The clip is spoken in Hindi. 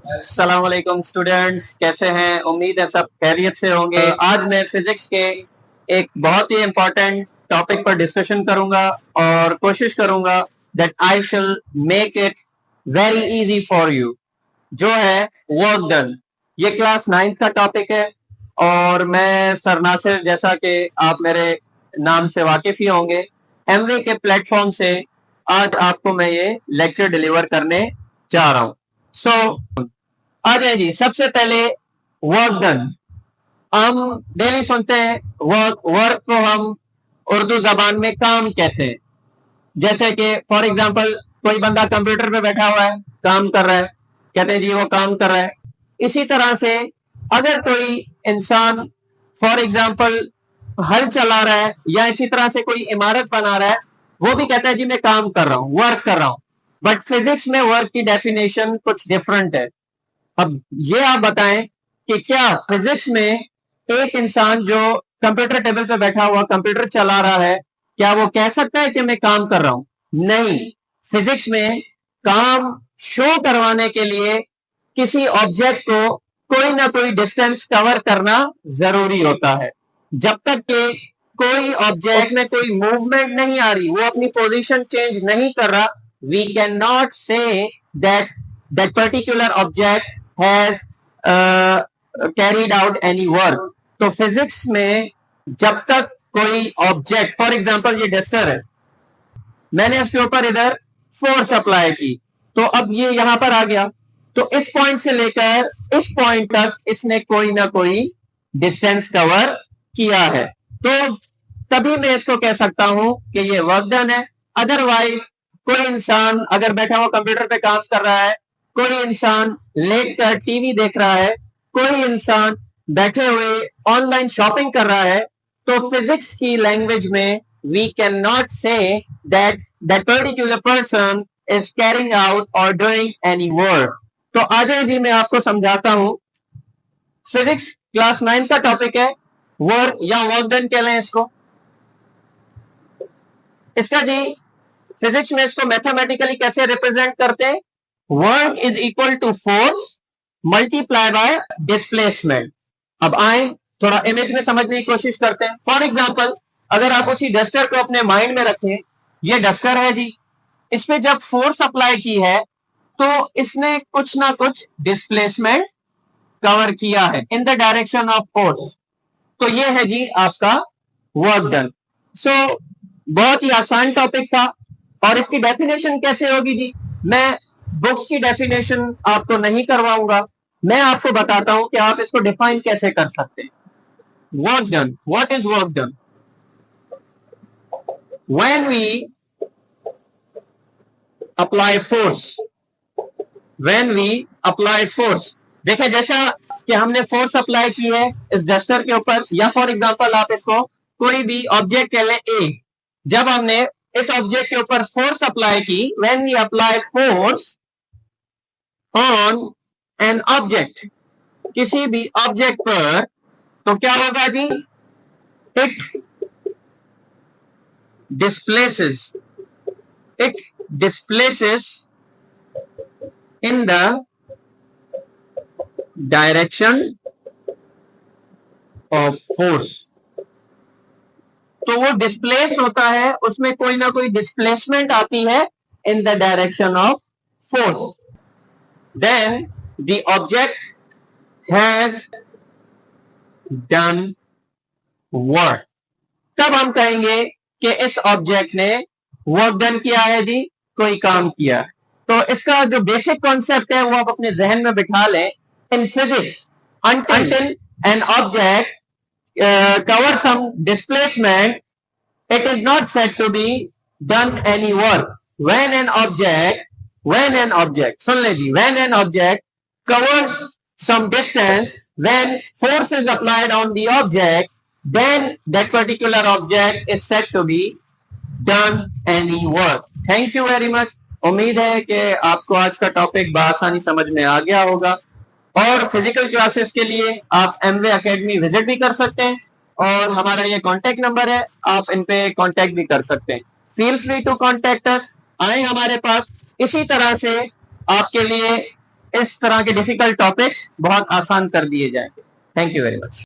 अस्सलाम वालेकुम स्टूडेंट्स, कैसे हैं? उम्मीद है सब खैरियत से होंगे। आज मैं फिजिक्स के एक बहुत ही इम्पोर्टेंट टॉपिक पर डिस्कशन करूंगा और कोशिश करूंगा that I shell make it very easy for you. जो है वर्क डन, ये क्लास 9th का टॉपिक है और मैं सर नासिर, जैसा कि आप मेरे नाम से वाकिफ ही होंगे, एमवे के प्लेटफॉर्म से आज आपको मैं ये लेक्चर डिलीवर करने जा रहा हूँ। सो आ जाए जी। सबसे पहले वर्क डन। हम डेली सुनते हैं वर्क। वर्क को हम उर्दू जबान में काम कहते हैं। जैसे कि फॉर एग्जांपल कोई बंदा कंप्यूटर पे बैठा हुआ है, काम कर रहा है, कहते हैं जी वो काम कर रहा है। इसी तरह से अगर कोई इंसान फॉर एग्जांपल हल चला रहा है या इसी तरह से कोई इमारत बना रहा है, वो भी कहता है जी मैं काम कर रहा हूं, वर्क कर रहा हूं। बट फिजिक्स में वर्क की डेफिनेशन कुछ डिफरेंट है। अब ये आप बताएं कि क्या फिजिक्स में एक इंसान जो कंप्यूटर टेबल पे बैठा हुआ कंप्यूटर चला रहा है, क्या वो कह सकता है कि मैं काम कर रहा हूं? नहीं। फिजिक्स में काम शो करवाने के लिए किसी ऑब्जेक्ट को कोई ना कोई डिस्टेंस कवर करना जरूरी होता है। जब तक कि कोई ऑब्जेक्ट में कोई मूवमेंट नहीं आ रही, वो अपनी पोजीशन चेंज नहीं कर रहा, we can not say that that particular object has carried out any work. तो फिजिक्स में जब तक कोई ऑब्जेक्ट, फॉर एग्जांपल ये डस्टर है, मैंने इसके ऊपर इधर फोर्स अप्लाई की, तो अब ये यहां पर आ गया, तो इस पॉइंट से लेकर इस पॉइंट तक इसने कोई ना कोई डिस्टेंस कवर किया है, तो तभी मैं इसको कह सकता हूं कि ये वर्क डन है। अदरवाइज कोई इंसान अगर बैठा हुआ कंप्यूटर पे काम कर रहा है, कोई इंसान लेट कर टीवी देख रहा है, कोई इंसान बैठे हुए ऑनलाइन शॉपिंग कर रहा है, तो फिजिक्स की लैंग्वेज में we can not say that that particular person is carrying out और डूइंग एनी वर्क। तो आ जाए जी, मैं आपको समझाता हूं। फिजिक्स क्लास 9 का टॉपिक है वर्क या वर्क डन कह लें इसको। इसका जी फिजिक्स में इसको मैथमेटिकली कैसे रिप्रेजेंट करते हैं? Work is equal to force multiply by displacement. अब आए थोड़ा इमेज में समझने की कोशिश करते हैं। फॉर एग्जांपल अगर आप उसी डस्टर को अपने माइंड में रखें, ये डस्टर है जी, इस पे जब फोर्स अप्लाई की है तो इसने कुछ ना कुछ डिस्प्लेसमेंट कवर किया है in the direction of force. तो ये है जी आपका वर्क डन। सो बहुत ही आसान टॉपिक था। और इसकी डेफिनेशन कैसे होगी जी? मैं बुक्स की डेफिनेशन आपको नहीं करवाऊंगा, मैं आपको बताता हूं कि आप इसको डिफाइन कैसे कर सकते हैं। Work done, what is work done? When we apply force, when we apply force, देखें जैसा कि हमने फोर्स अप्लाई की है इस डस्टर के ऊपर, या फॉर एग्जांपल आप इसको कोई भी ऑब्जेक्ट कह लें ए। जब हमने इस ऑब्जेक्ट के ऊपर फोर्स अप्लाई की, when we apply force on an object, किसी भी ऑब्जेक्ट पर, तो क्या होगा जी? It displaces, it displaces in the direction of force. तो वो डिस्प्लेस होता है, उसमें कोई ना कोई डिस्प्लेसमेंट आती है in the direction of force. Then the object has done work. तब हम कहेंगे कि इस ऑब्जेक्ट ने वर्क डन किया है जी, कोई काम किया। तो इसका जो बेसिक कॉन्सेप्ट है वो आप अपने जहन में बिठा लें। In physics, until an object covers some displacement, it is not said to be done any work. When an object, सुन ले जी, when an object covers some distance, when force is applied on the object, then that particular object is said to be done any work. Thank you very much. उम्मीद है कि आपको आज का टॉपिक बआसानी समझ में आ गया होगा। और फिजिकल क्लासेस के लिए आप एमवे एकेडमी विजिट भी कर सकते हैं और हमारा ये कांटेक्ट नंबर है, आप इन पे कांटेक्ट भी कर सकते हैं। Feel free to contact us, आए हमारे पास। इसी तरह से आपके लिए इस तरह के डिफिकल्ट टॉपिक्स बहुत आसान कर दिए जाएंगे। Thank you very much.